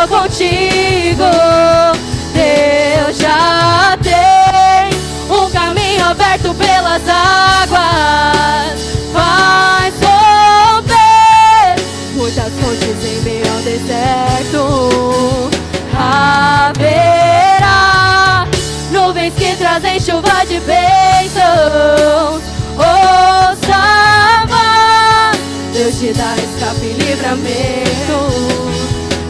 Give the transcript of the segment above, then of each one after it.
sou contigo. Deus já tem um caminho aberto pelas águas. Faz romper muitas fontes em meio ao deserto. Haverá nuvens que trazem chuva de bênçãos. Ouça, Deus te dá escape e livramento.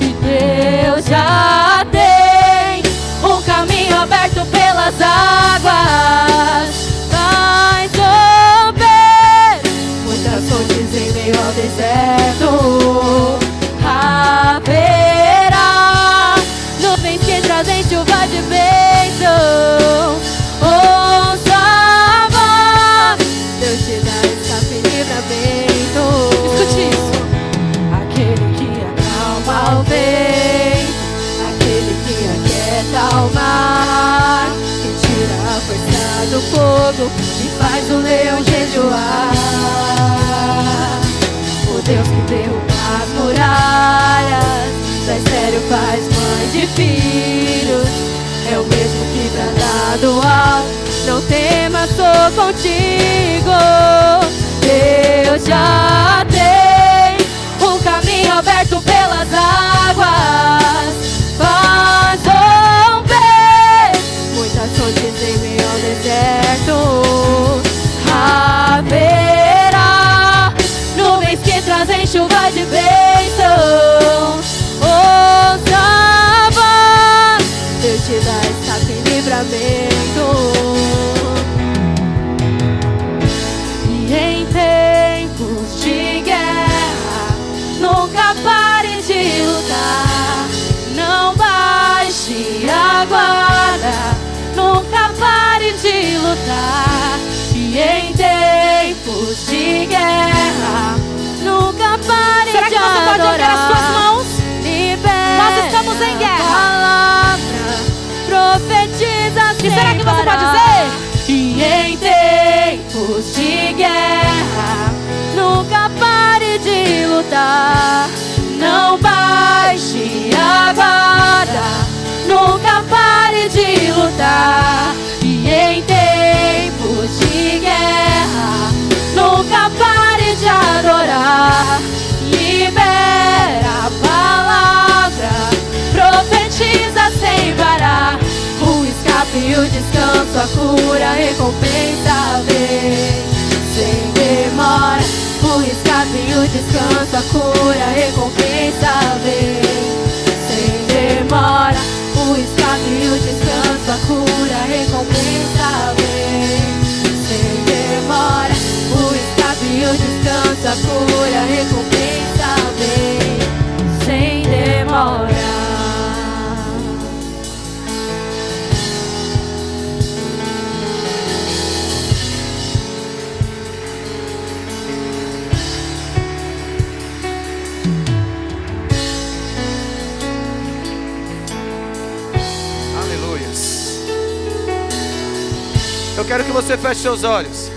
E Deus já tem um caminho aberto pelas águas. Faz romper muitas fontes em meio ao deserto. Haverá nuvens que trazem chuva de bênção. Ouça, Deus te dá escape e livramento. Escute isso. Aquele que acalma o vento, aquele que aquieta o mar, que tira a força do fogo e faz o leão jejuar. O Deus que derruba as muralhas, da estéreo faz mãe de filhos. É o mesmo que brada do alto, não temas, sou contigo. Deus já tem um caminho aberto pelas águas. Faz romper muitas fontes em meio ao deserto. Haverá nuvens que trazem chuva de bênção. Ouça, Deus te dá escape e livramento. E em tempos de guerra, nunca pare de lutar. Não baixe a guarda, nunca pare de lutar. E em tempos de guerra, nunca pare de adorar. Será que você pode erguer as suas mãos? Nós estamos em guerra. Profetiza sem parar. E será que você pode dizer? E em tempos de guerra, nunca pare de lutar. Não baixe a guarda, nunca pare de lutar. E em tempos de guerra, nunca pare de adorar. Libera a palavra, profetiza sem parar. O escape e o descanso, a cura, a recompensa vem sem demora. O escape e o descanso, a cura, a recompensa vem sem demora. O escape e o descanso, a cura, a recompensa vem sem demora. O escape e o descanso, a cura, a recompensa vem sem demora. Eu quero que você feche seus olhos.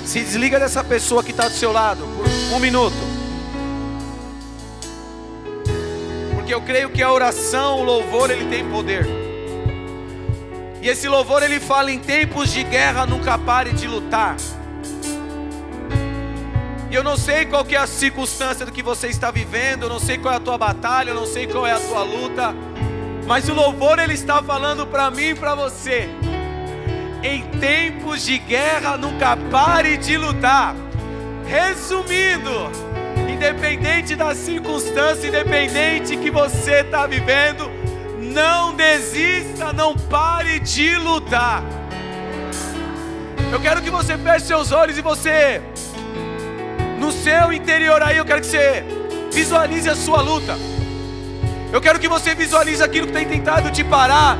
Se desliga dessa pessoa que está do seu lado por um minuto. Porque eu creio que a oração, o louvor, ele tem poder. E esse louvor, ele fala: em tempos de guerra, nunca pare de lutar. E eu não sei qual que é a circunstância do que você está vivendo, eu não sei qual é a tua batalha, eu não sei qual é a tua luta, mas o louvor, ele está falando para mim e para você: em tempos de guerra, nunca pare de lutar. Resumindo, independente da circunstância, independente que você está vivendo, não desista, não pare de lutar. Eu quero que você feche seus olhos e você, no seu interior aí, eu quero que você visualize a sua luta. Eu quero que você visualize aquilo que tem tentado te parar,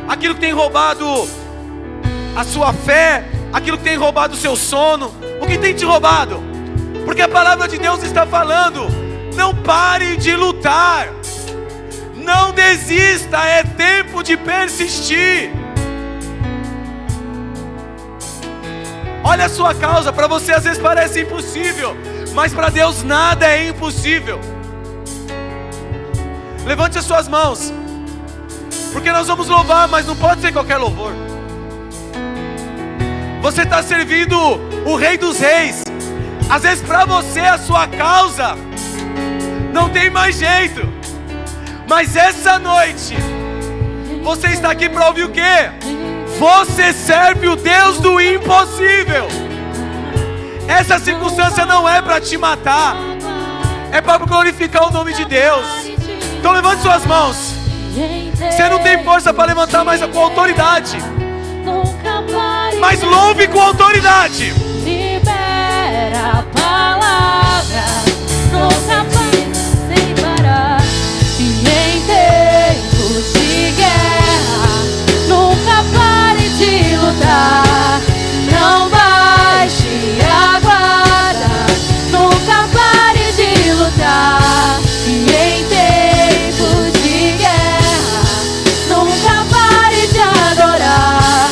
aquilo que tem roubado a sua fé, aquilo que tem roubado o seu sono. O que tem te roubado? Porque a palavra de Deus está falando: não pare de lutar, não desista, é tempo de persistir. Olha a sua causa, para você às vezes parece impossível, mas para Deus nada é impossível. Levante as suas mãos, porque nós vamos louvar, mas não pode ser qualquer louvor. Você está servindo o Rei dos Reis. Às vezes para você, a sua causa não tem mais jeito, mas essa noite você está aqui para ouvir o quê? Você serve o Deus do impossível. Essa circunstância não é para te matar, é para glorificar o nome de Deus. Então levante suas mãos. Você não tem força para levantar, mas com autoridade. Mas louve com autoridade. Libera a palavra, nunca pare sem parar. E em tempos de guerra, nunca pare de lutar. Não baixe a guarda, nunca pare de lutar. E em tempos de guerra, nunca pare de adorar.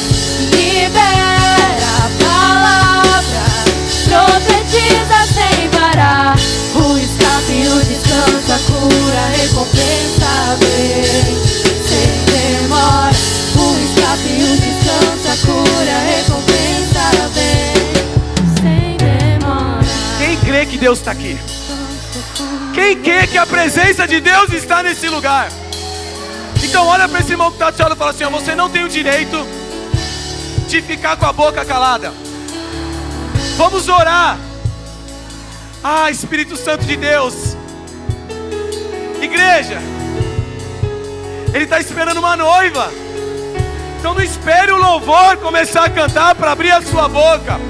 Libera a palavra, profetiza sem parar. O escape, o descanso, a cura, a recompensa vem sem demora. O escape, o descanso, a cura, a recompensa vem sem demora. Quem crê que Deus está aqui? Quem crê que a presença de Deus está nesse lugar? Então olha para esse irmão que está te olhando e fala assim: ó, você não tem o direito de ficar com a boca calada. Vamos orar. Ah, Espírito Santo de Deus. Igreja, Ele está esperando uma noiva. Então não espere o louvor começar a cantar para abrir a sua boca.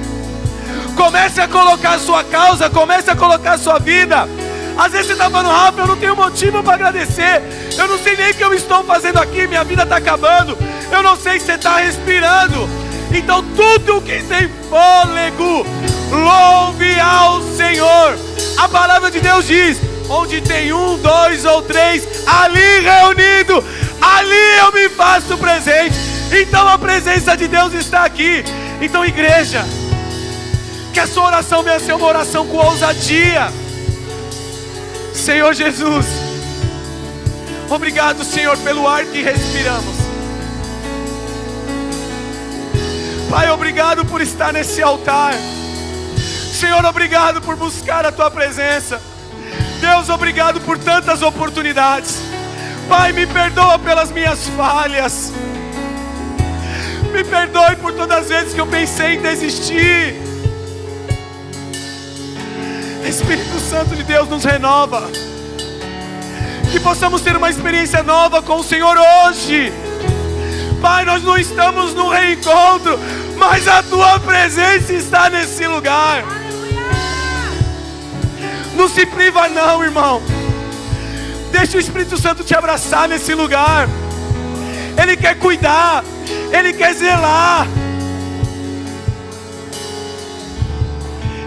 Comece a colocar a sua causa, comece a colocar a sua vida. Às vezes você está falando: Rafa, eu não tenho motivo para agradecer. Eu não sei nem o que eu estou fazendo aqui, minha vida está acabando. Eu não sei se você está respirando. Então tudo que tem fôlego, louve ao Senhor. A palavra de Deus diz: onde tem 1, 2 ou 3 ali reunido, ali eu me faço presente. Então a presença de Deus está aqui. Então, igreja, que a sua oração venha ser uma oração com ousadia. Senhor Jesus, obrigado, Senhor, pelo ar que respiramos. Pai, obrigado por estar nesse altar. Senhor, obrigado por buscar a Tua presença. Deus, obrigado por tantas oportunidades. Pai, me perdoa pelas minhas falhas. Me perdoe por todas as vezes que eu pensei em desistir. Espírito Santo de Deus, nos renova. Que possamos ter uma experiência nova com o Senhor hoje. Pai, nós não estamos no reencontro, mas a Tua presença está nesse lugar. Não se priva não, irmão. Deixa o Espírito Santo te abraçar nesse lugar. Ele quer cuidar, Ele quer zelar.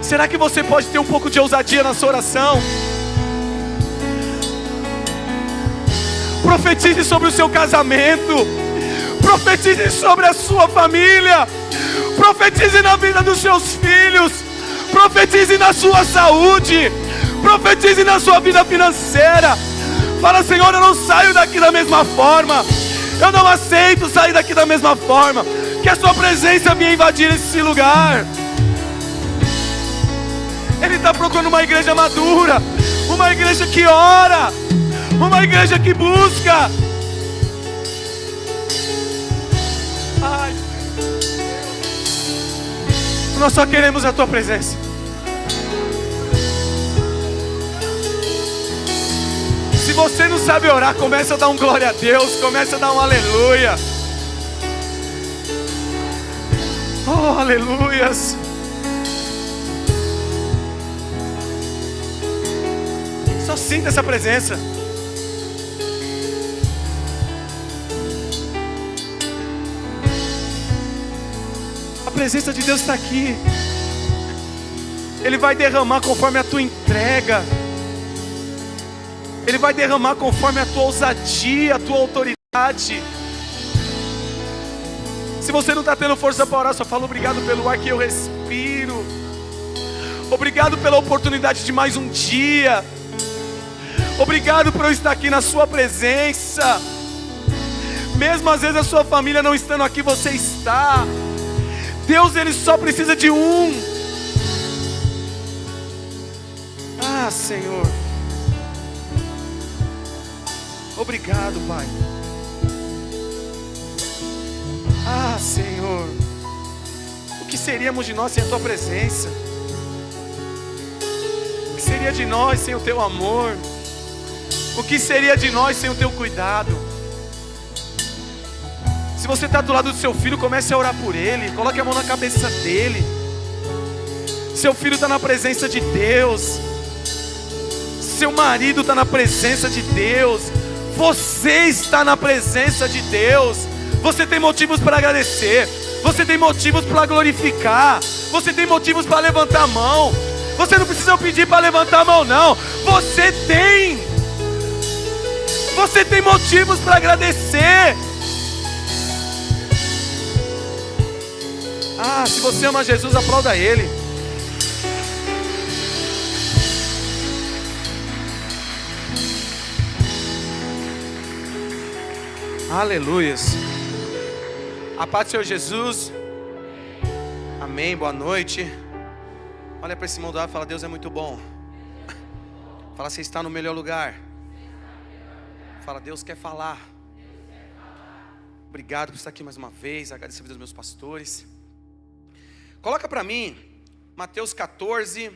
Será que você pode ter um pouco de ousadia na sua oração? Profetize sobre o seu casamento. Profetize sobre a sua família. Profetize na vida dos seus filhos. Profetize na sua saúde. Profetize na sua vida financeira. Fala: Senhor, eu não saio daqui da mesma forma. Eu não aceito sair daqui da mesma forma. Que a sua presença venha invadir esse lugar. Ele está procurando uma igreja madura, uma igreja que ora, uma igreja que busca. Ai, nós só queremos a Tua presença. Se você não sabe orar, começa a dar um glória a Deus, começa a dar um aleluia. Oh, aleluias. Só sinta essa presença. A presença de Deus está aqui. Ele vai derramar conforme a tua entrega. Ele vai derramar conforme a tua ousadia, a tua autoridade. Se você não está tendo força para orar, só fala: obrigado pelo ar que eu respiro. Obrigado pela oportunidade de mais um dia. Obrigado por eu estar aqui na sua presença. Mesmo às vezes a sua família não estando aqui, você está. Deus, Ele só precisa de um. Ah, Senhor. Obrigado, Pai. Ah, Senhor. O que seríamos de nós sem a Tua presença? O que seria de nós sem o Teu amor? O que seria de nós sem o Teu cuidado? Se você está do lado do seu filho, comece a orar por ele. Coloque a mão na cabeça dele. Seu filho está na presença de Deus. Seu marido está na presença de Deus. Você está na presença de Deus. Você tem motivos para agradecer. Você tem motivos para glorificar. Você tem motivos para levantar a mão. Você não precisa pedir para levantar a mão, não. Você tem. Você tem motivos para agradecer. Ah, se você ama Jesus, aplauda Ele. Aleluias. A paz do Senhor Jesus. Amém, boa noite. Olha para esse mundo e fala: Deus é muito bom. Fala: você está no melhor lugar. Fala: Deus quer falar. Obrigado por estar aqui mais uma vez. Agradeço a vida dos meus pastores. Coloca para mim Mateus 14.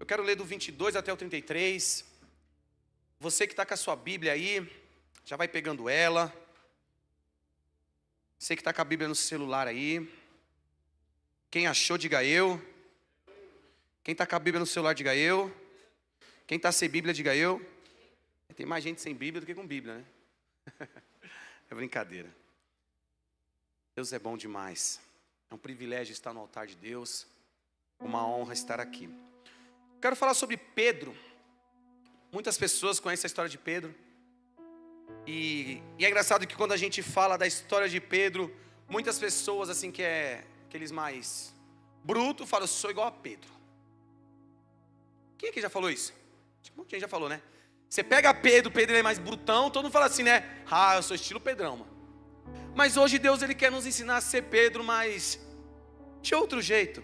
Eu quero ler do 22 até o 33. Você que está com a sua Bíblia aí, já vai pegando ela. Você que está com a Bíblia no celular aí. Quem achou, diga eu. Quem está com a Bíblia no celular, diga eu. Quem está sem Bíblia, diga eu. Tem mais gente sem Bíblia do que com Bíblia, né? É brincadeira. Deus é bom demais. É um privilégio estar no altar de Deus. Uma honra estar aqui. Quero falar sobre Pedro. Muitas pessoas conhecem a história de Pedro. E é engraçado que quando a gente fala da história de Pedro, muitas pessoas assim que é aqueles mais brutos falam: eu sou igual a Pedro. Quem aqui já falou isso? Um monte de gente já falou, né? Você pega Pedro, Pedro ele é mais brutão, todo mundo fala assim, né? Ah, eu sou estilo Pedrão, mano. Mas hoje Deus Ele quer nos ensinar a ser Pedro, mas de outro jeito.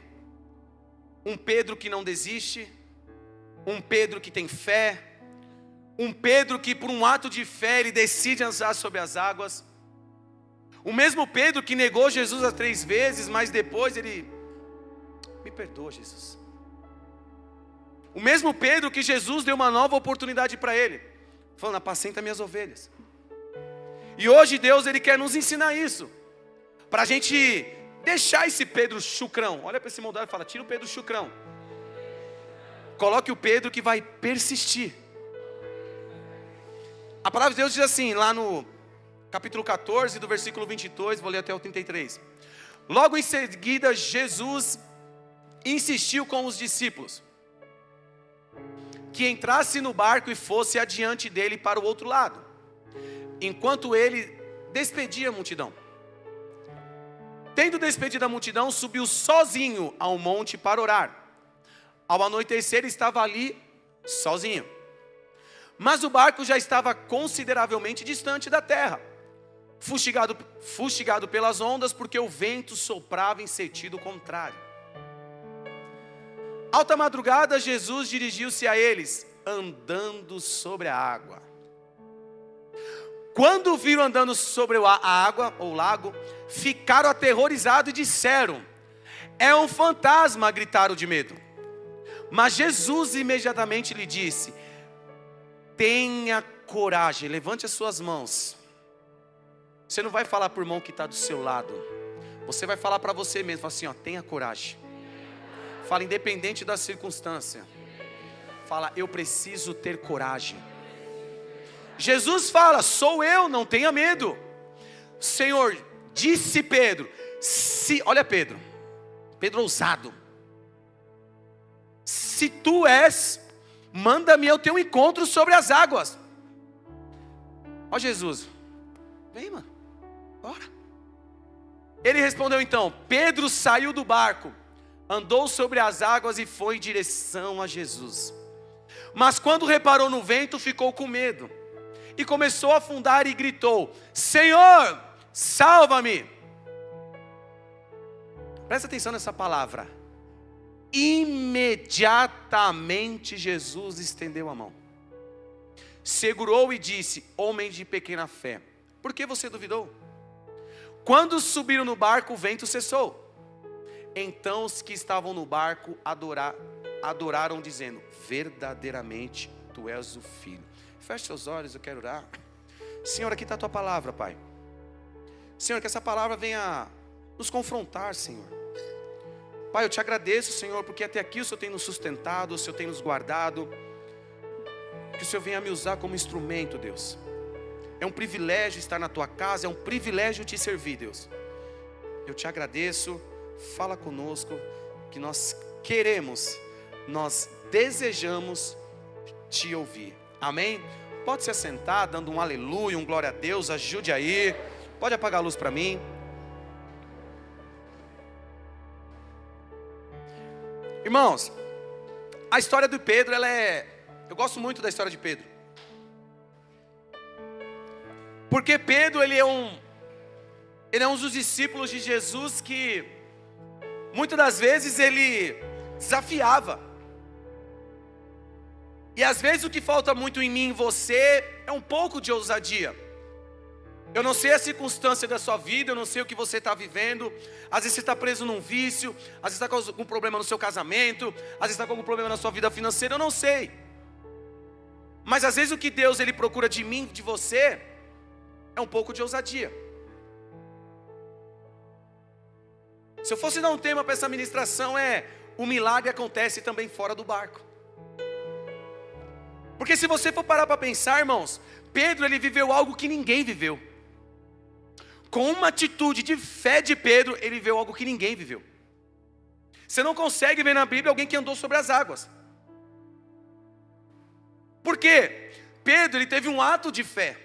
Um Pedro que não desiste. Um Pedro que tem fé. Um Pedro que por um ato de fé ele decide andar sobre as águas. O mesmo Pedro que negou Jesus 3 vezes, mas depois ele: me perdoa, Jesus. O mesmo Pedro que Jesus deu uma nova oportunidade para ele, falando: apacenta minhas ovelhas. E hoje Deus Ele quer nos ensinar isso, para a gente deixar esse Pedro chucrão. Olha para esse moldado e fala: tira o Pedro chucrão. Coloque o Pedro que vai persistir. A palavra de Deus diz assim, lá no capítulo 14, do versículo 22, vou ler até o 33. Logo em seguida, Jesus insistiu com os discípulos que entrasse no barco e fosse adiante dele para o outro lado, enquanto ele despedia a multidão. Tendo despedido a multidão, subiu sozinho ao monte para orar. Ao anoitecer, estava ali sozinho. Mas o barco já estava consideravelmente distante da terra, fustigado pelas ondas, porque o vento soprava em sentido contrário. Alta madrugada, Jesus dirigiu-se a eles, andando sobre a água. Quando o viram andando sobre a água, ou lago, ficaram aterrorizados e disseram: é um fantasma, gritaram de medo. Mas Jesus imediatamente lhe disse: tenha coragem, levante as suas mãos. Você não vai falar para o irmão que está do seu lado, você vai falar para você mesmo, fala assim, ó, tenha coragem. Fala, independente da circunstância. Fala, eu preciso ter coragem. Jesus fala, sou eu, não tenha medo. Senhor, disse Pedro, olha Pedro ousado. Se tu és, manda-me ao teu encontro sobre as águas. Ó Jesus, vem mano, bora. Ele respondeu então, Pedro saiu do barco, andou sobre as águas e foi em direção a Jesus. Mas quando reparou no vento, ficou com medo. E começou a afundar e gritou: Senhor, salva-me. Presta atenção nessa palavra. Imediatamente Jesus estendeu a mão, segurou e disse: homem de pequena fé, por que você duvidou? Quando subiram no barco, o vento cessou. Então os que estavam no barco adoraram, dizendo: verdadeiramente tu és o Filho. Feche seus olhos, eu quero orar. Senhor, aqui está a tua palavra, Pai. Senhor, que essa palavra venha nos confrontar, Senhor. Pai, eu te agradeço, Senhor, porque até aqui o Senhor tem nos sustentado, o Senhor tem nos guardado. Que o Senhor venha me usar como instrumento, Deus. É um privilégio estar na tua casa, é um privilégio te servir, Deus. Eu te agradeço, fala conosco, que nós queremos, nós desejamos te ouvir. Amém? Pode se assentar, dando um aleluia, um glória a Deus, ajude aí. Pode apagar a luz para mim. Irmãos, a história do Pedro, eu gosto muito da história de Pedro. Porque Pedro, ele é um dos discípulos de Jesus que muitas das vezes ele desafiava. E às vezes o que falta muito em mim e em você é um pouco de ousadia. Eu não sei a circunstância da sua vida, eu não sei o que você está vivendo. Às vezes você está preso num vício, às vezes está com algum problema no seu casamento, às vezes está com algum problema na sua vida financeira, eu não sei. Mas às vezes o que Deus ele procura de mim, de você, é um pouco de ousadia. Se eu fosse dar um tema para essa ministração o milagre acontece também fora do barco. Porque se você for parar para pensar, irmãos, Pedro ele viveu algo que ninguém viveu. Com uma atitude de fé de Pedro, ele viveu algo que ninguém viveu. Você não consegue ver na Bíblia alguém que andou sobre as águas. Por quê? Pedro ele teve um ato de fé.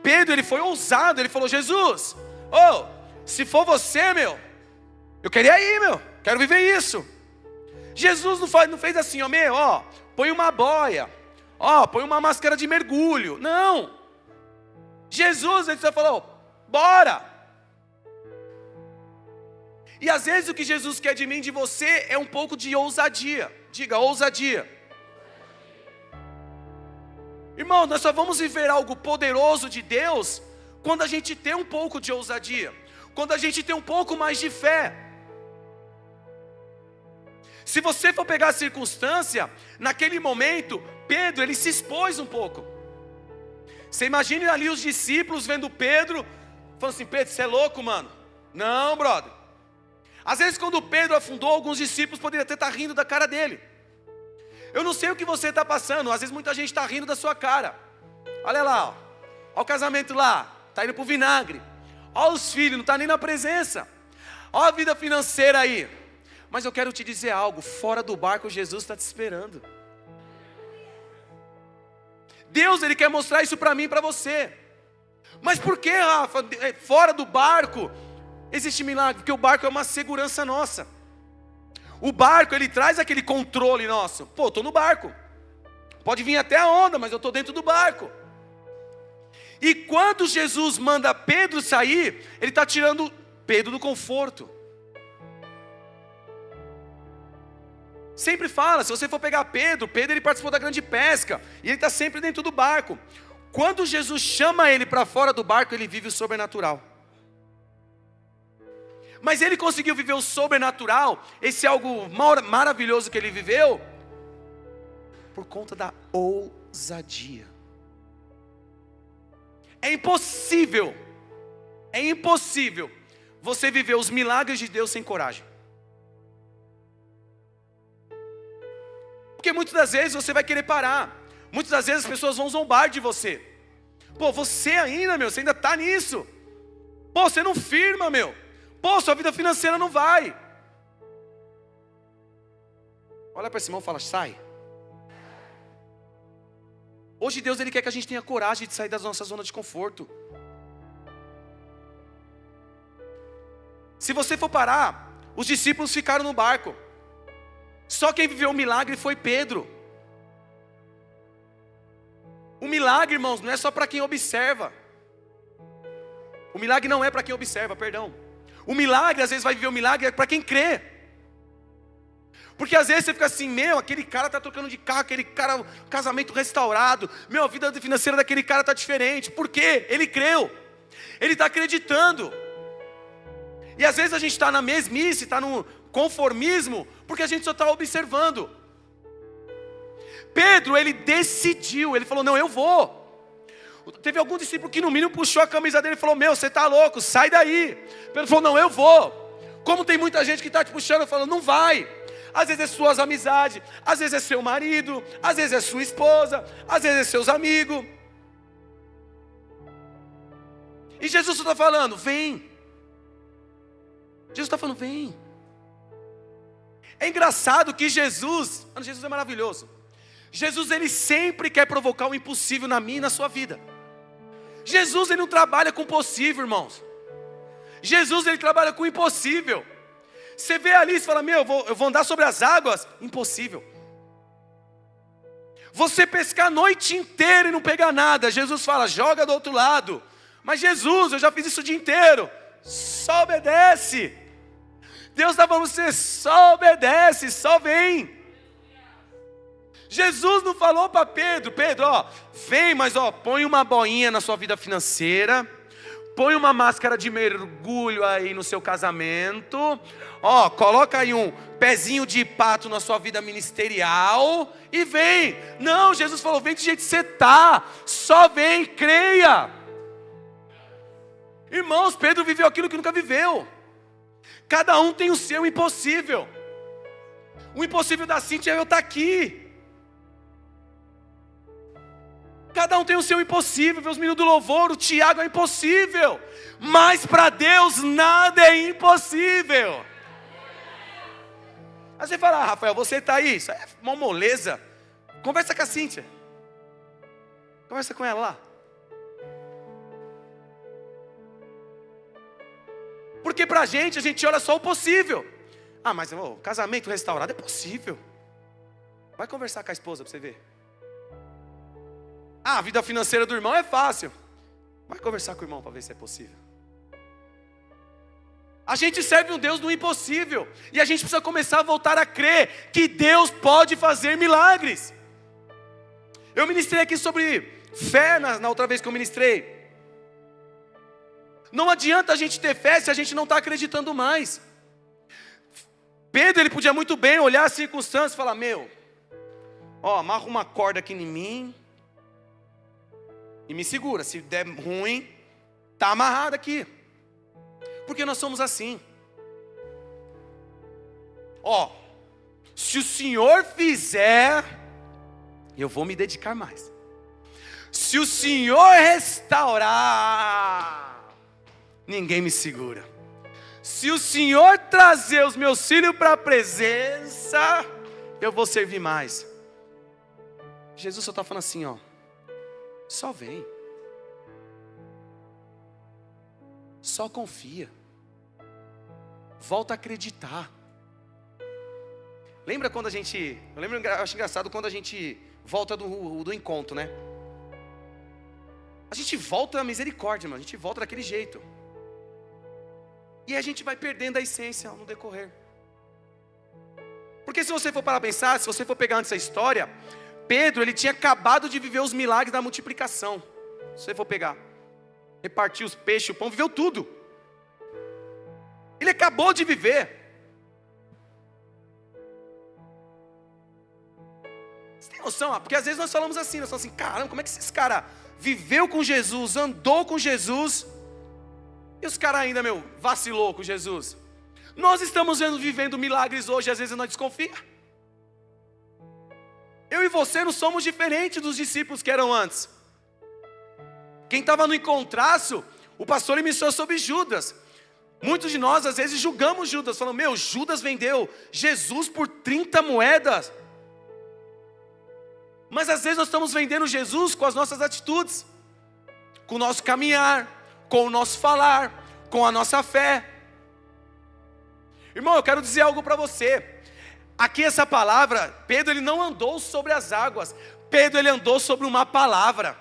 Pedro ele foi ousado, ele falou: Jesus, se for você, eu queria ir, quero viver isso. Jesus não fez assim, põe uma boia, põe uma máscara de mergulho. Não. Jesus ele só falou: bora. E às vezes o que Jesus quer de mim, de você, é um pouco de ousadia. Diga, ousadia. Irmão, nós só vamos viver algo poderoso de Deus quando a gente tem um pouco de ousadia, quando a gente tem um pouco mais de fé. Se você for pegar a circunstância, naquele momento, Pedro, ele se expôs um pouco. Você imagine ali os discípulos vendo Pedro, falando assim: Pedro, você é louco, mano? Não, brother. Às vezes quando Pedro afundou, alguns discípulos poderiam até estar rindo da cara dele. Eu não sei o que você está passando, às vezes muita gente está rindo da sua cara. Olha lá, olha o casamento lá, está indo para o vinagre. Olha os filhos, não está nem na presença. Olha a vida financeira aí. Mas eu quero te dizer algo, fora do barco Jesus está te esperando. Deus ele quer mostrar isso para mim e para você. Mas por que, Rafa, fora do barco existe milagre? Porque o barco é uma segurança nossa. O barco ele traz aquele controle nosso. Pô, estou no barco, pode vir até a onda, mas eu estou dentro do barco. E quando Jesus manda Pedro sair, ele está tirando Pedro do conforto. Sempre fala, se você for pegar Pedro ele participou da grande pesca, e ele está sempre dentro do barco. Quando Jesus chama ele para fora do barco, ele vive o sobrenatural. Mas ele conseguiu viver o sobrenatural, esse algo maravilhoso que ele viveu, por conta da ousadia. É impossível você viver os milagres de Deus sem coragem. Porque muitas das vezes você vai querer parar. Muitas das vezes as pessoas vão zombar de você. Pô, você ainda, você ainda está nisso. Pô, você não firma, Pô, sua vida financeira não vai. Olha para esse irmão e fala: sai. Hoje Deus ele quer que a gente tenha coragem de sair da nossa zona de conforto. Se você for parar, os discípulos ficaram no barco. Só quem viveu o milagre foi Pedro. O milagre, irmãos, não é só para quem observa. O milagre não é para quem observa, perdão. O milagre, às vezes vai viver o milagre para quem crê. Porque às vezes você fica assim, meu, aquele cara está trocando de carro, aquele cara, casamento restaurado, meu, a vida financeira daquele cara está diferente. Por quê? Ele creu, ele está acreditando. E às vezes a gente está na mesmice, está no conformismo, porque a gente só está observando. Pedro, ele decidiu, ele falou, não, eu vou. Teve algum discípulo que no mínimo puxou a camisa dele e falou, meu, você está louco, sai daí. Pedro falou, não, eu vou. Como tem muita gente que está te puxando, falando, não vai. Às vezes é suas amizades, às vezes é seu marido, às vezes é sua esposa, às vezes é seus amigos. E Jesus está falando, vem. Jesus está falando, vem. É engraçado que Jesus é maravilhoso. Jesus, ele sempre quer provocar o impossível na minha e na sua vida. Jesus, ele não trabalha com o possível, irmãos. Jesus, ele trabalha com o impossível. Você vê ali e fala, meu, eu vou andar sobre as águas. Impossível. Você pescar a noite inteira e não pegar nada. Jesus fala, joga do outro lado. Mas Jesus, eu já fiz isso o dia inteiro. Só obedece. Deus está falando, você só obedece, só vem. Jesus não falou para Pedro, ó, vem, mas ó, põe uma boinha na sua vida financeira, põe uma máscara de mergulho aí no seu casamento, ó, coloca aí um pezinho de pato na sua vida ministerial e vem. Não, Jesus falou, vem do jeito que você está, só vem, creia. Irmãos, Pedro viveu aquilo que nunca viveu. Cada um tem o seu impossível. O impossível da Cíntia é eu estar aqui. Cada um tem o seu impossível. Ver os meninos do louvor, o Tiago é impossível. Mas para Deus nada é impossível. Aí você fala, Rafael, você está aí, isso é uma moleza. Conversa com a Cíntia. Conversa com ela lá. Porque pra gente, a gente olha só o possível. Ah, mas o casamento restaurado é possível. Vai conversar com a esposa para você ver. Ah, a vida financeira do irmão é fácil. Vai conversar com o irmão para ver se é possível. A gente serve um Deus do impossível. E a gente precisa começar a voltar a crer que Deus pode fazer milagres. Eu ministrei aqui sobre fé na outra vez que eu ministrei. Não adianta a gente ter fé se a gente não está acreditando mais. Pedro, ele podia muito bem olhar as circunstâncias e falar, meu, ó, amarra uma corda aqui em mim e me segura, se der ruim, está amarrado aqui. Porque nós somos assim. Ó, se o Senhor fizer, eu vou me dedicar mais. Se o Senhor restaurar, ninguém me segura. Se o Senhor trazer os meus filhos para a presença, eu vou servir mais. Jesus só está falando assim, ó, só vem. Só confia. Volta a acreditar. Lembra quando eu acho engraçado quando a gente volta do encontro, né? A gente volta na misericórdia, mano. A gente volta daquele jeito. E a gente vai perdendo a essência no decorrer. Porque se você for parar a pensar, se você for pegar antes essa história, Pedro, ele tinha acabado de viver os milagres da multiplicação. Se você for pegar, repartir os peixes, o pão, viveu tudo. Ele acabou de viver. Você tem noção? Porque às vezes nós falamos assim, nós falamos assim, caramba, como é que esse cara viveu com Jesus, andou com Jesus, e os caras ainda, vacilou com Jesus. Nós estamos vivendo milagres hoje, às vezes nós desconfiamos. Eu e você não somos diferentes dos discípulos que eram antes. Quem estava no encontraço, o pastor mencionou sobre Judas. Muitos de nós às vezes julgamos Judas, falando, Judas vendeu Jesus por 30 moedas. Mas às vezes nós estamos vendendo Jesus com as nossas atitudes, com o nosso caminhar, com o nosso falar, com a nossa fé. Irmão, eu quero dizer algo para você. Aqui essa palavra, Pedro ele não andou sobre as águas. Pedro, ele andou sobre uma palavra.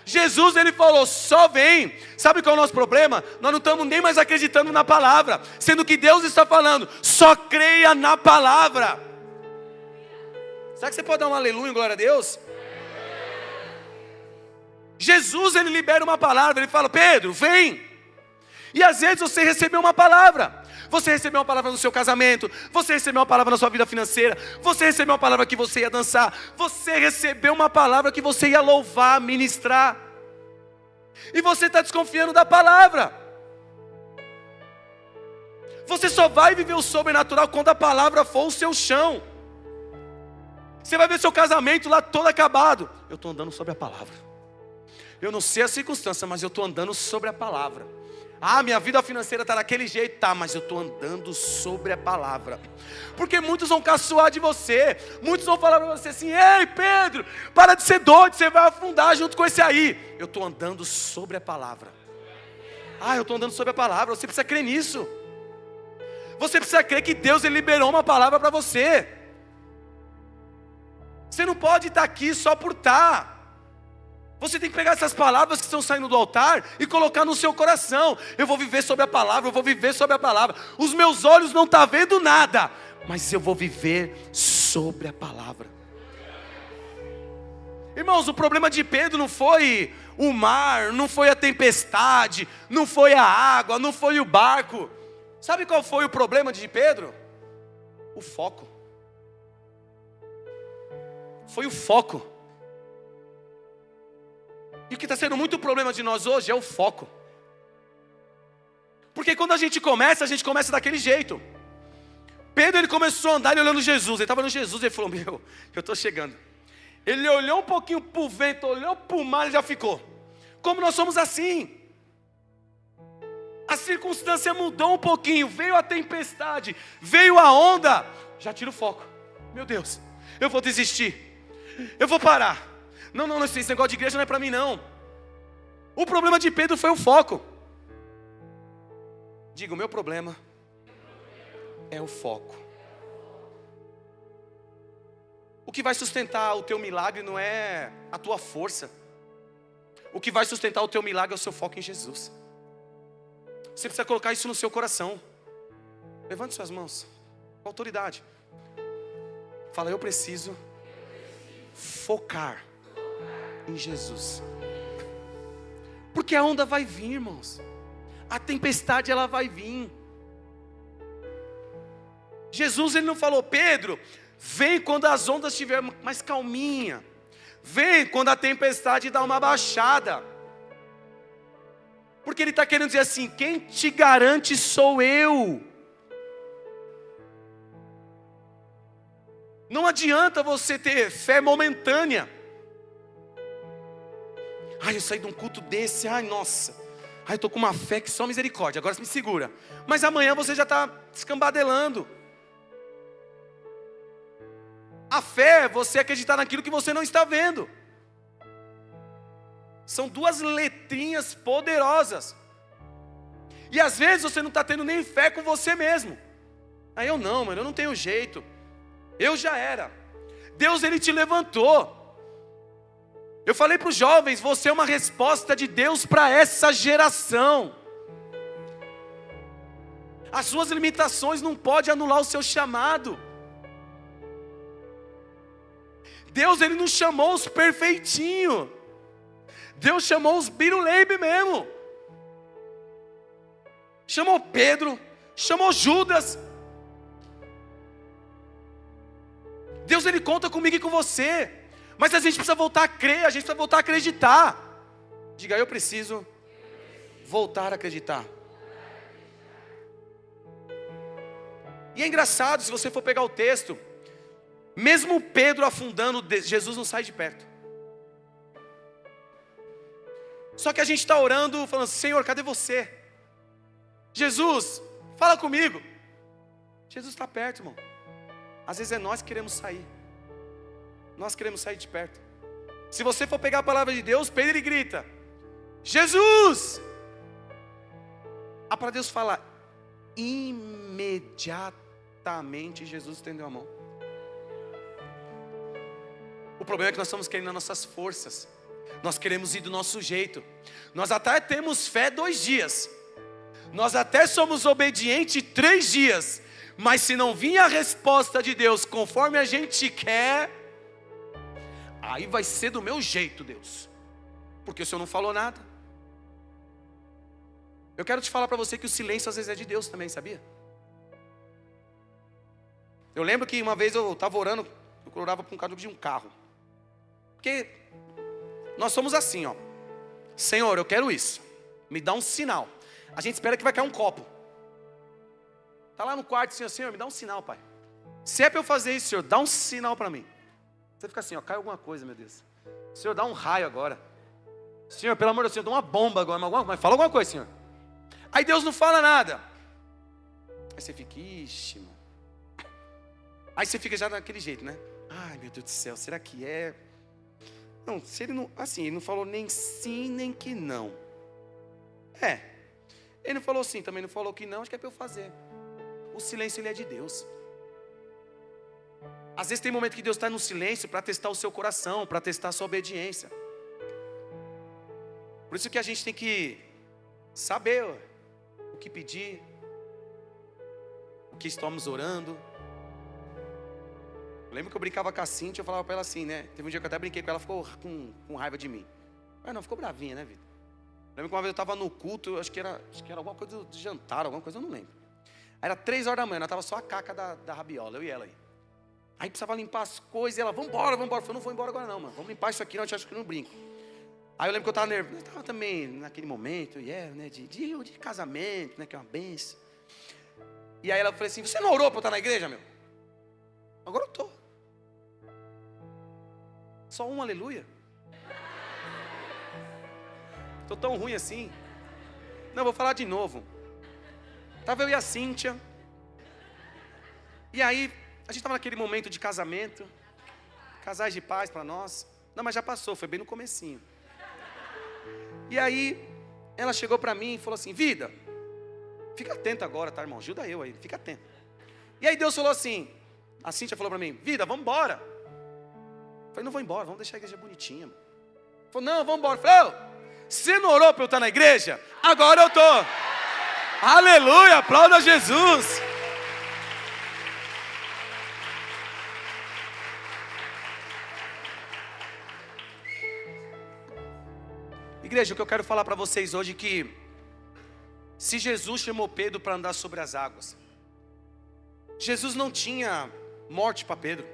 Jesus, ele falou, só vem. Sabe qual é o nosso problema? Nós não estamos nem mais acreditando na palavra, sendo que Deus está falando, só creia na palavra. Será que você pode dar um aleluia, glória a Deus? Jesus, ele libera uma palavra, ele fala, Pedro, vem. E às vezes você recebeu uma palavra. Você recebeu uma palavra no seu casamento, você recebeu uma palavra na sua vida financeira, você recebeu uma palavra que você ia dançar, você recebeu uma palavra que você ia louvar, ministrar. E você está desconfiando da palavra. Você só vai viver o sobrenatural quando a palavra for o seu chão. Você vai ver seu casamento lá todo acabado. Eu estou andando sobre a palavra. Eu não sei a circunstância, mas eu estou andando sobre a palavra. Ah, minha vida financeira está daquele jeito, tá, mas eu estou andando sobre a palavra. Porque muitos vão caçoar de você, muitos vão falar para você assim, ei Pedro, para de ser doido, você vai afundar junto com esse aí. Eu estou andando sobre a palavra. Ah, eu estou andando sobre a palavra, você precisa crer nisso. Você precisa crer que Deus, ele liberou uma palavra para você. Você não pode estar aqui só por estar. Você tem que pegar essas palavras que estão saindo do altar e colocar no seu coração. Eu vou viver sobre a palavra, eu vou viver sobre a palavra. Os meus olhos não estão vendo nada, mas eu vou viver sobre a palavra. Irmãos, o problema de Pedro não foi o mar, não foi a tempestade, não foi a água, não foi o barco. Sabe qual foi o problema de Pedro? O foco. Foi o foco. E o que está sendo muito problema de nós hoje é o foco. Porque quando a gente começa daquele jeito. Pedro, ele começou a andar e olhando Jesus. Ele estava olhando Jesus e ele falou, meu, eu estou chegando. Ele olhou um pouquinho para o vento, olhou para o mar e já ficou. Como nós somos assim. A circunstância mudou um pouquinho, veio a tempestade, veio a onda. Já tira o foco. Meu Deus, eu vou desistir. Eu vou parar. Não, esse negócio de igreja não é para mim não. O problema de Pedro foi o foco. Diga, o meu problema é o foco. O que vai sustentar o teu milagre não é a tua força. O que vai sustentar o teu milagre é o seu foco em Jesus. Você precisa colocar isso no seu coração. Levante suas mãos com autoridade. Fala, eu preciso focar em Jesus. Porque a onda vai vir, irmãos. A tempestade, ela vai vir. Jesus, ele não falou, Pedro, vem quando as ondas estiverem mais calminha. Vem quando a tempestade dá uma baixada. Porque ele está querendo dizer assim, quem te garante sou eu. Não adianta você ter fé momentânea. Ai, eu saí de um culto desse, ai nossa. Ai, eu estou com uma fé que só misericórdia, agora você me segura. Mas amanhã você já está descambadelando. A fé é você acreditar naquilo que você não está vendo. São duas letrinhas poderosas. E às vezes você não está tendo nem fé com você mesmo. Aí eu não, mano, eu não tenho jeito. Eu já era. Deus, ele te levantou. Eu falei para os jovens, você é uma resposta de Deus para essa geração. As suas limitações não podem anular o seu chamado. Deus, ele não chamou os perfeitinhos. Deus chamou os biruleibe mesmo. Chamou Pedro, chamou Judas. Deus, ele conta comigo e com você. Mas a gente precisa voltar a crer, a gente precisa voltar a acreditar. Diga, eu preciso voltar a acreditar. E é engraçado, se você for pegar o texto, mesmo Pedro afundando, Jesus não sai de perto. Só que a gente está orando, falando, Senhor, cadê você? Jesus, fala comigo. Jesus está perto, irmão. Às vezes é nós que queremos sair. Nós queremos sair de perto. Se você for pegar a palavra de Deus, Pedro ele grita, Jesus! Para Deus falar, imediatamente Jesus estendeu a mão. O problema é que nós estamos querendo as nossas forças. Nós queremos ir do nosso jeito. Nós até temos fé 2 dias. Nós até somos obedientes 3 dias. Mas se não vir a resposta de Deus conforme a gente quer, aí vai ser do meu jeito, Deus. Porque o Senhor não falou nada. Eu quero te falar para você que o silêncio às vezes é de Deus também, sabia? Eu lembro que uma vez eu estava orando, eu orava por um cara de um carro. Porque nós somos assim, ó. Senhor, eu quero isso. Me dá um sinal. A gente espera que vai cair um copo. Está lá no quarto, Senhor, me dá um sinal, Pai. Se é para eu fazer isso, Senhor, dá um sinal para mim. Você fica assim, ó, cai alguma coisa, meu Deus. Senhor, dá um raio agora. Senhor, pelo amor de Deus, dá uma bomba agora. Mas fala alguma coisa, Senhor. Aí Deus não fala nada. Aí você fica, ixi, mano. Aí você fica já daquele jeito, né? Ai, meu Deus do céu, será que é? Não, se ele não, assim, ele não falou nem sim, nem que não. Ele não falou sim, também não falou que não, acho que é para eu fazer. O silêncio, ele é de Deus. Às vezes tem momento que Deus está no silêncio para testar o seu coração, para testar a sua obediência. Por isso que a gente tem que saber o que pedir, o que estamos orando. Eu lembro que eu brincava com a Cíntia, eu falava para ela assim, né? Teve um dia que eu até brinquei com ela, ficou com raiva de mim. Mas não, ficou bravinha, né, Vitor? Lembro que uma vez eu estava no culto, acho que era alguma coisa de jantar, alguma coisa, eu não lembro. Aí era 3 horas da manhã, ela estava só a caca da rabiola, eu e ela aí. Aí precisava limpar as coisas, e ela, vambora. Eu falei, não vou embora agora não, mano. Vamos limpar isso aqui, não, eu acho que eu não brinco. Aí eu lembro que eu estava nervoso, eu estava também naquele momento, né, de casamento, né, que é uma benção. E aí ela falou assim, você não orou para eu estar na igreja, meu? Agora eu estou. Só um aleluia. Estou tão ruim assim. Não, vou falar de novo. Estava eu e a Cíntia. E aí, a gente estava naquele momento de casamento. Casais de paz para nós. Não, mas já passou, foi bem no comecinho. E aí, ela chegou para mim e falou assim, vida, fica atento agora, tá, irmão? Ajuda eu aí, fica atento. E aí Deus falou assim, a Cíntia falou para mim, vida, vamos embora. Eu falei, não vou embora, vamos deixar a igreja bonitinha. Falou, não, vamos embora. Eu falei, você não orou para eu estar na igreja? Agora eu estou. Aleluia, aplauda Jesus. Igreja, o que eu quero falar para vocês hoje é que se Jesus chamou Pedro para andar sobre as águas, Jesus não tinha morte para Pedro.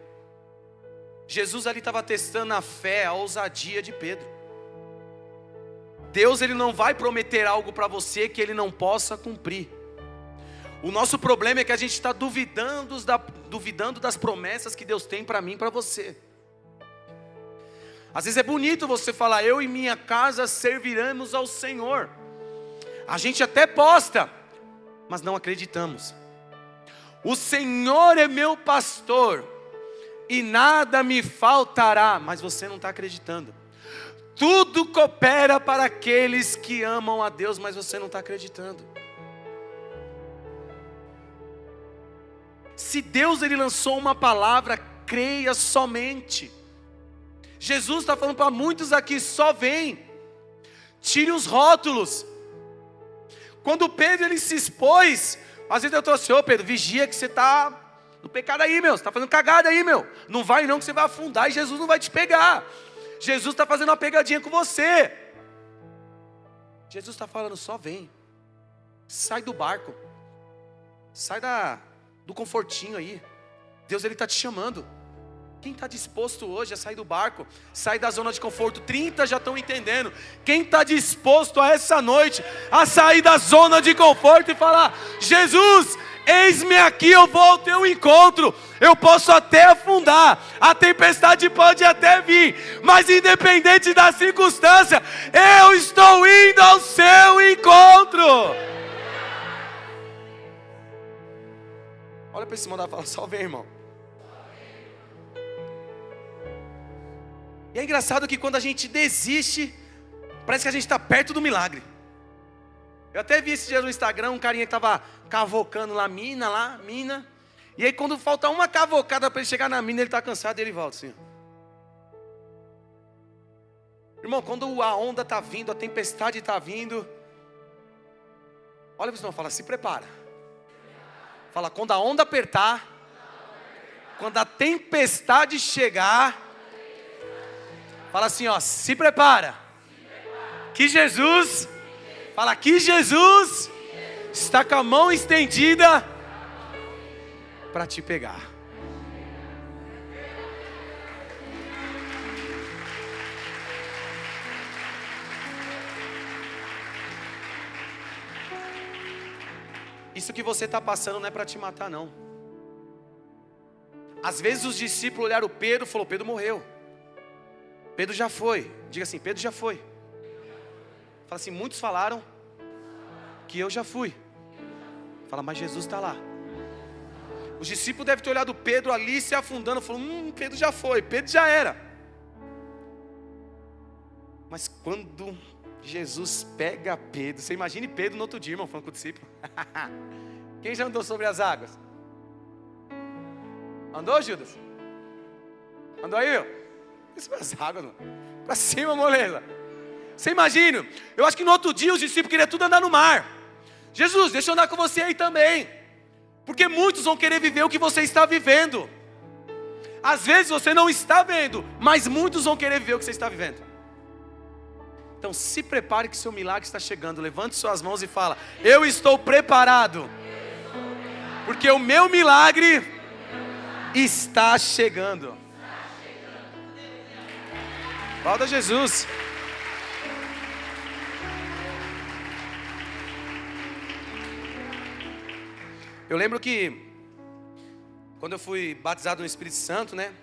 Jesus ali estava testando a fé, a ousadia de Pedro. Deus, ele não vai prometer algo para você que ele não possa cumprir. O nosso problema é que a gente está duvidando das promessas que Deus tem para mim e para você. Às vezes é bonito você falar, eu e minha casa serviremos ao Senhor. A gente até posta, mas não acreditamos. O Senhor é meu pastor e nada me faltará, mas você não está acreditando. Tudo coopera para aqueles que amam a Deus, mas você não está acreditando. Se Deus ele lançou uma palavra, creia somente. Jesus está falando para muitos aqui, só vem. Tire os rótulos. Quando Pedro ele se expôs, às vezes eu trouxe, Pedro, vigia que você está no pecado aí, meu. Você está fazendo cagada aí, meu. Não vai não que você vai afundar e Jesus não vai te pegar. Jesus está fazendo uma pegadinha com você. Jesus está falando, só vem. Sai do barco. Sai do confortinho aí. Deus ele está te chamando. Quem está disposto hoje a sair do barco, sair da zona de conforto? 30 já estão entendendo. Quem está disposto a essa noite a sair da zona de conforto e falar, Jesus, eis-me aqui, eu vou ao teu encontro. Eu posso até afundar, a tempestade pode até vir, mas independente da circunstância, eu estou indo ao seu encontro. Olha para esse irmão e fala, só vem, irmão. E é engraçado que quando a gente desiste, parece que a gente está perto do milagre. Eu até vi esse dia no Instagram, um carinha que estava cavocando lá, mina. E aí quando falta uma cavocada para ele chegar na mina, ele está cansado e ele volta assim. Irmão, quando a onda está vindo, a tempestade está vindo, olha para o irmão, fala, se prepara. Fala, quando a onda apertar, quando a tempestade chegar, fala assim, ó, se prepara. Que Jesus, fala, que Jesus está com a mão estendida para te pegar. Isso que você está passando não é para te matar, não. Às vezes os discípulos olharam Pedro e falaram, Pedro morreu. Pedro já foi. Diga assim, Pedro já foi. Fala assim, muitos falaram que eu já fui. Fala, mas Jesus está lá. Os discípulos devem ter olhado Pedro ali se afundando. Falaram, Pedro já foi, Pedro já era. Mas quando Jesus pega Pedro, você imagine Pedro no outro dia, irmão, falando com o discípulo. Quem já andou sobre as águas? Andou, Judas? Andou aí, ó? Sobre as águas, mano. Pra cima, moleza. Você imagina? Eu acho que no outro dia os discípulos queriam tudo andar no mar. Jesus, deixa eu andar com você aí também. Porque muitos vão querer viver o que você está vivendo. Às vezes você não está vendo, mas muitos vão querer viver o que você está vivendo. Então se prepare que seu milagre está chegando. Levante suas mãos e fala, eu estou preparado. Porque o meu milagre está chegando. Aplauda Jesus. Eu lembro que quando eu fui batizado no Espírito Santo, né?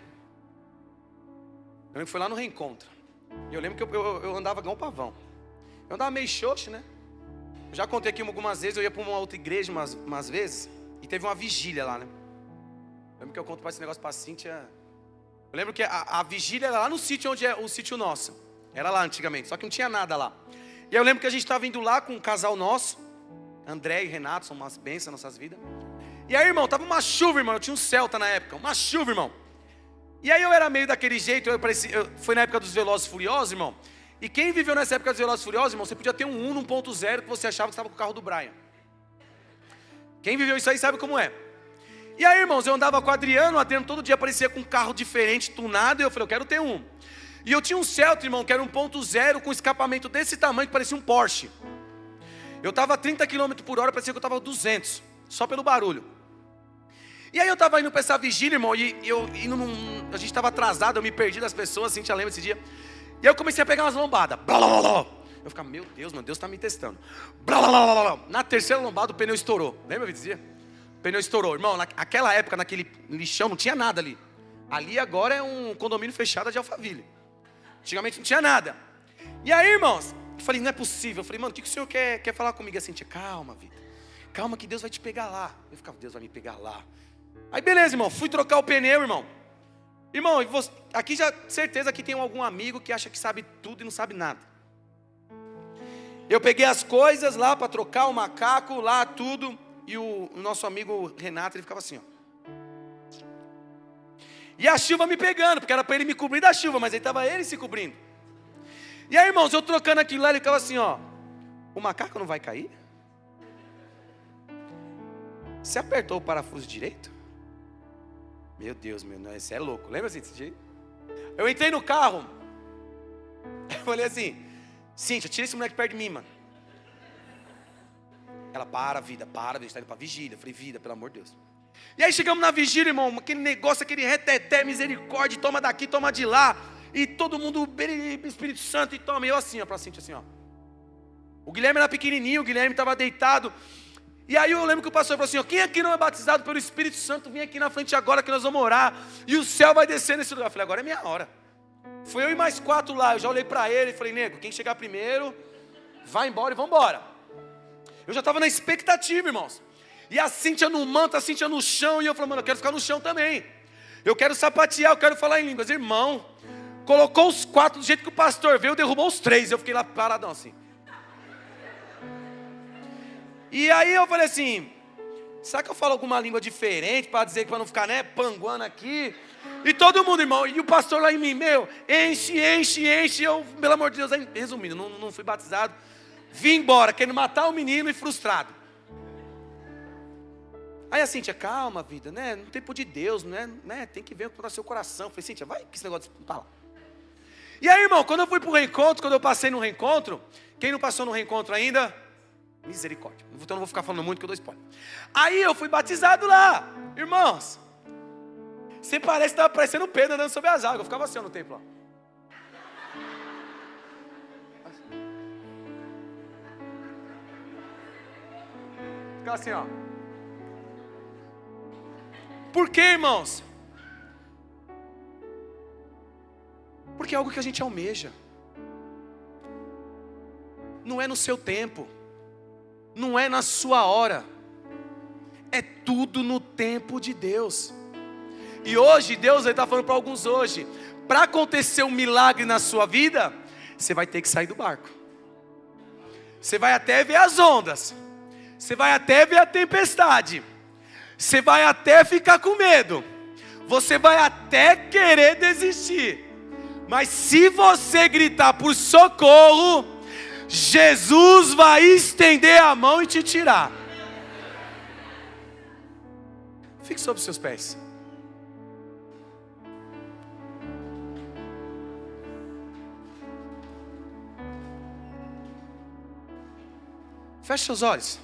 Eu lembro que foi lá no reencontro. E eu lembro que eu andava igual um pavão. Eu andava meio xoxo, né? Eu já contei aqui algumas vezes, eu ia para uma outra igreja umas vezes, e teve uma vigília lá, né? Eu lembro que eu conto para esse negócio para a Cíntia. Eu lembro que a vigília era lá no sítio onde é o sítio nosso. Era lá antigamente, só que não tinha nada lá. E eu lembro que a gente estava indo lá com um casal nosso, André e Renato, são umas bênçãos nas nossas vidas. E aí, irmão, tava uma chuva, irmão, eu tinha um Celta na época, uma chuva, irmão. E aí eu era meio daquele jeito, foi na época dos Velozes e Furiosos, irmão. E quem viveu nessa época dos Velozes e Furiosos, irmão, você podia ter um Uno 1.0 que você achava que estava com o carro do Brian. Quem viveu isso aí sabe como é. E aí, irmãos, eu andava com o Adriano todo dia aparecia com um carro diferente, tunado, e eu falei, eu quero ter um. E eu tinha um Celta, irmão, que era 1.0 com escapamento desse tamanho, que parecia um Porsche. Eu estava a 30 km por hora, parecia que eu estava a 200, só pelo barulho. E aí eu estava indo para essa vigília, irmão, e a gente estava atrasado, eu me perdi das pessoas, assim, te lembra esse dia. E aí eu comecei a pegar umas lombadas. Blá, blá, blá. Eu ficava, meu Deus, mano, Deus está me testando. Blá, blá, blá, blá. Na terceira lombada o pneu estourou. Lembra desse dia? O pneu estourou. Irmão, naquela época, naquele lixão, não tinha nada ali. Ali agora é um condomínio fechado de Alphaville. Antigamente não tinha nada. E aí, irmãos, eu falei, não é possível. Eu falei, mano, o que o senhor quer falar comigo? Assim, calma, vida. Calma que Deus vai te pegar lá. Eu ficava, Deus vai me pegar lá. Aí beleza, irmão, fui trocar o pneu, irmão. Irmão, aqui já, certeza que tem algum amigo que acha que sabe tudo e não sabe nada. Eu peguei as coisas lá para trocar o macaco, lá tudo. E o nosso amigo Renato, ele ficava assim, ó. E a chuva me pegando, porque era para ele me cobrir da chuva, mas aí estava ele se cobrindo. E aí, irmãos, eu trocando aquilo lá, ele ficava assim, ó. O macaco não vai cair? Você apertou o parafuso direito? Meu Deus, você é louco. Lembra assim desse jeito? Eu entrei no carro. Eu falei assim, Cíntia, tira esse moleque perto de mim, mano. Ela, para, vida, a gente tá indo pra vigília. Eu falei, vida, pelo amor de Deus. E aí chegamos na vigília, irmão, aquele negócio, aquele reteté, misericórdia, toma daqui, toma de lá. E todo mundo, Espírito Santo, e toma. E eu assim, ó, pra Cíntia, assim, ó. O Guilherme era pequenininho, o Guilherme estava deitado. E aí eu lembro que o pastor falou assim, ó, quem aqui não é batizado pelo Espírito Santo, vem aqui na frente agora que nós vamos orar. E o céu vai descer nesse lugar. Eu falei, agora é minha hora. Foi eu e mais 4 lá, eu já olhei para ele e falei, nego, quem chegar primeiro, vai embora e vamos embora. Eu já estava na expectativa, irmãos. E a Cíntia no manto, a Cíntia no chão, e eu falei, mano, eu quero ficar no chão também. Eu quero sapatear, eu quero falar em línguas. Irmão, colocou os 4 do jeito que o pastor veio, derrubou os 3. Eu fiquei lá paradão assim. E aí eu falei assim, Será que eu falo alguma língua diferente para dizer, para não ficar, né, panguando aqui? E todo mundo, irmão, e o pastor lá em mim, meu, enche. Eu, pelo amor de Deus, resumindo, não fui batizado. Vim embora, querendo matar o menino e frustrado. Aí a Cíntia, calma, vida, né? No tempo de Deus, né? Tem que ver o que está no seu coração. Eu falei, Cíntia, vai que esse negócio tá lá. E aí, irmão, quando eu fui para o reencontro, quando eu passei no reencontro, quem não passou no reencontro ainda? Misericórdia. Então não vou ficar falando muito que eu dou spoiler. Aí eu fui batizado lá. Irmãos, você parece que estava parecendo Pedro andando sobre as águas. Eu ficava assim ó, no templo. Ó. Ficava assim, ó. Por quê, irmãos? Porque é algo que a gente almeja. Não é no seu tempo. Não é na sua hora. É tudo no tempo de Deus. E hoje, Deus está falando para alguns hoje, para acontecer um milagre na sua vida, você vai ter que sair do barco. Você vai até ver as ondas. Você vai até ver a tempestade. Você vai até ficar com medo. Você vai até querer desistir. Mas se você gritar por socorro, Jesus vai estender a mão e te tirar. Fique sobre os seus pés. Feche seus olhos.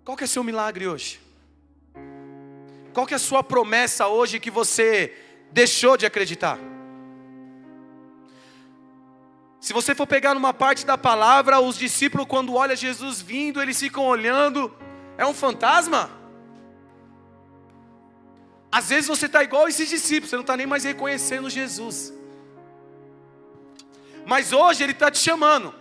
Qual que é o seu milagre hoje? Qual que é a sua promessa hoje que você deixou de acreditar? Se você for pegar numa parte da palavra, os discípulos quando olham Jesus vindo, eles ficam olhando, é um fantasma? Às vezes você está igual esses discípulos, você não está nem mais reconhecendo Jesus. Mas hoje Ele está te chamando.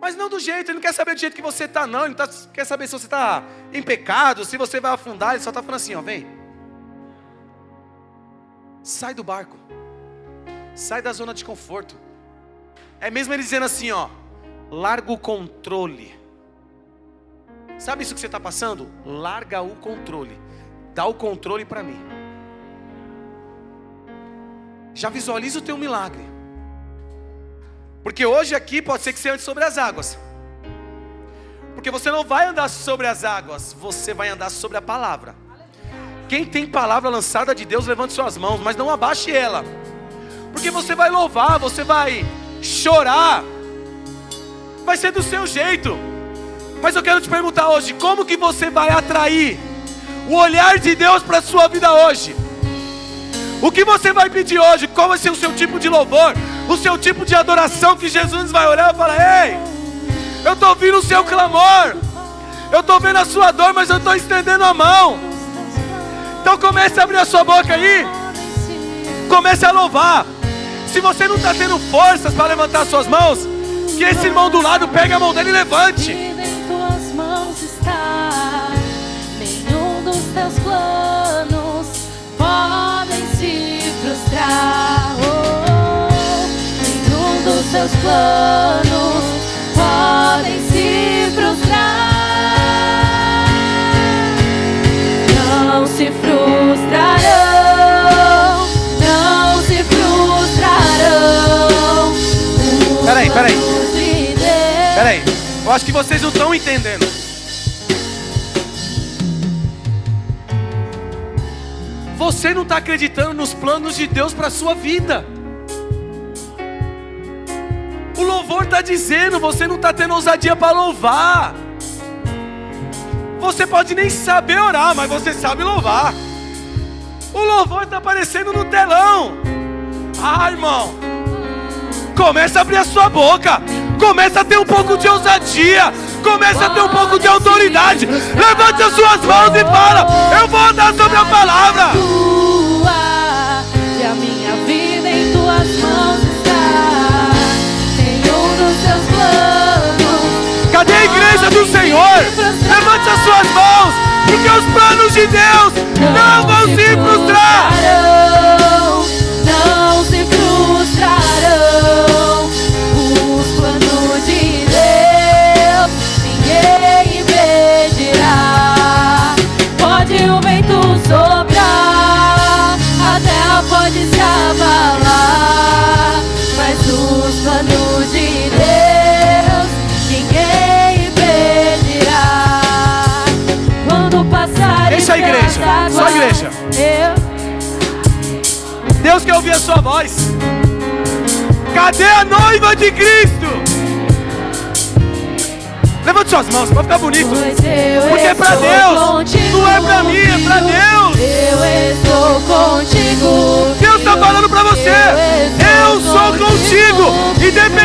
Mas não do jeito, Ele não quer saber do jeito que você está não. Ele quer saber se você está em pecado, se você vai afundar. Ele só está falando assim, ó, vem. Sai do barco. Sai da zona de conforto. É mesmo Ele dizendo assim, ó, larga o controle. Sabe isso que você está passando? Larga o controle. Dá o controle para mim. Já visualiza o teu milagre. Porque hoje aqui pode ser que você ande sobre as águas. Porque você não vai andar sobre as águas, você vai andar sobre a palavra. Quem tem palavra lançada de Deus, levante suas mãos, mas não abaixe ela. Porque você vai louvar, você vai chorar. Vai ser do seu jeito. Mas eu quero te perguntar hoje, como que você vai atrair o olhar de Deus para a sua vida hoje? O que você vai pedir hoje? Qual vai ser o seu tipo de louvor? O seu tipo de adoração que Jesus vai olhar e falar, ei, eu estou ouvindo o seu clamor. Eu estou vendo a sua dor, mas eu estou estendendo a mão. Então comece a abrir a sua boca aí. Comece a louvar. Se você não está tendo forças para levantar as suas mãos, que esse irmão do lado pegue a mão dele e levante. Em tuas mãos está. Nenhum dos teus planos podem se frustrar. Nenhum dos teus planos podem se frustrar. Não se frustrarão. Não se frustrarão. Peraí. Eu acho que vocês não estão entendendo. Você não está acreditando nos planos de Deus para a sua vida. O louvor está dizendo, você não está tendo ousadia para louvar. Você pode nem saber orar, mas você sabe louvar. O louvor está aparecendo no telão. Ah, irmão, começa a abrir a sua boca. Começa a ter um pouco de ousadia. Começa a ter um pouco de autoridade. Levante as suas mãos e fala, eu vou andar sobre a palavra. E a minha vida em tuas mãos está. Nenhum dos teus planos. Cadê a igreja do Senhor? Levante as suas mãos, porque os planos de Deus não vão se frustrar. Não se frustrarão. vento soprar, a terra pode se abalar, mas os planos de Deus ninguém impedirá. Quando passar Deixa a igreja, só a igreja. Deus quer ouvir a sua voz. Cadê a noiva de Cristo? Levante suas mãos, pode ficar bonito. Porque é pra Deus, não é pra mim, é pra Deus. Eu estou contigo. Deus está falando pra você. Eu sou contigo. Independente